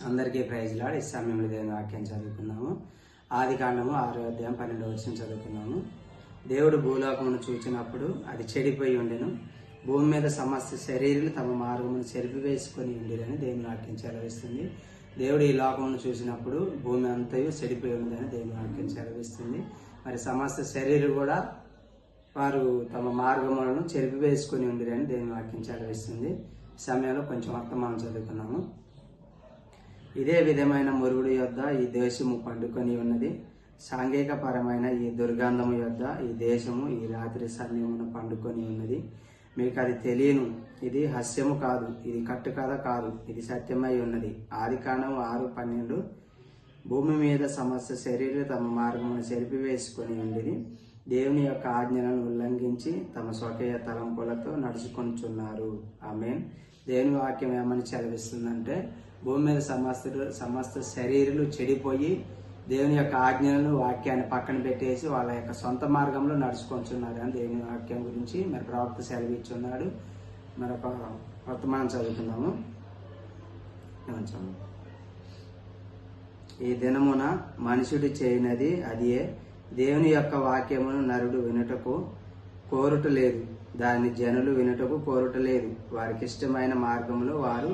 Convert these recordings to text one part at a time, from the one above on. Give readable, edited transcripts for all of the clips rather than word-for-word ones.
అందరికీ praise lord. ఈ సమయంలో దేవుని వాక్యం చదువుకున్నాము. ఆది కాండము 6వ అధ్యాయం 12వ వచనం చదువుకున్నాము. దేవుడు భూలోకమును చూచినప్పుడు అది చెడిపోయి ఉండెను, భూమి మీద సమస్త శరీరులు తమ మార్గమును చెరిపివేసుకొని ఉండిరని దేవుని వాక్యం సెలవిస్తుంది. దేవుడు ఈ లోకమును చూసినప్పుడు భూమి అంతయు చెడిపోయి ఉండదని దేవుని వాక్యం సెలవిస్తుంది. మరి సమస్త శరీరులు కూడా వారు తమ మార్గములను చెరిపివేసుకొని ఉండిరని దేవుని వాక్యం సెలవిస్తుంది. ఈ సమయంలో కొంచెం వర్తమానం చదువుకున్నాము. ఇదే విధమైన మురుగుడు యొద్ద ఈ దేశము పండుకొని ఉన్నది. సాంఘికపరమైన ఈ దుర్గంధము యొద్ద ఈ దేశము ఈ రాత్రి సమయమున పండుకొని ఉన్నది. మీకు అది తెలియను. ఇది హాస్యము కాదు, ఇది కట్టుకథ కాదు, ఇది సత్యమై ఉన్నది. ఆదికాండము 6:12 భూమి మీద సమస్త శరీరులు తమ మార్గమును చెరిపివేసుకొని ఉండేది. దేవుని యొక్క ఆజ్ఞలను ఉల్లంఘించి తమ స్వకీయ తలంపులతో నడుచుకొనిచున్నారు. ఆమేన్. దేవుని వాక్యం ఏమని చదివిస్తుందంటే, భూమి మీద సమస్త శరీరులు చెడిపోయి దేవుని యొక్క ఆజ్ఞలను వాక్యాన్ని పక్కన పెట్టేసి వాళ్ళ యొక్క సొంత మార్గంలో నడుచుకొంటున్నారు అని దేవుని వాక్యం గురించి మరి ప్రవక్త సెలవిచ్చున్నాడు. మరొక వర్తమానం చదువుతున్నాము. ఈ దినమున మనుషుడు చేయనది అదియే, దేవుని యొక్క వాక్యమును నరుడు వినుటకు కోరుట లేదు, దాన్ని జనులు వినుటకు కోరుట లేదు. వారికి ఇష్టమైన మార్గంలో వారు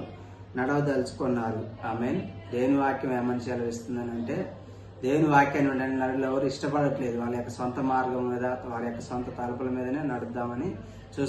నడవదలుచుకున్నారు. ఆమేన్. దేవుని వాక్యం ఏమని సెలవిస్తుందనంటే, దేవుని వాక్యాన్ని ఉండని నరులు ఎవరు ఇష్టపడట్లేదు. వాళ్ళ యొక్క సొంత మార్గం మీద, వాళ్ళ యొక్క సొంత తలుపుల మీదనే నడుద్దామని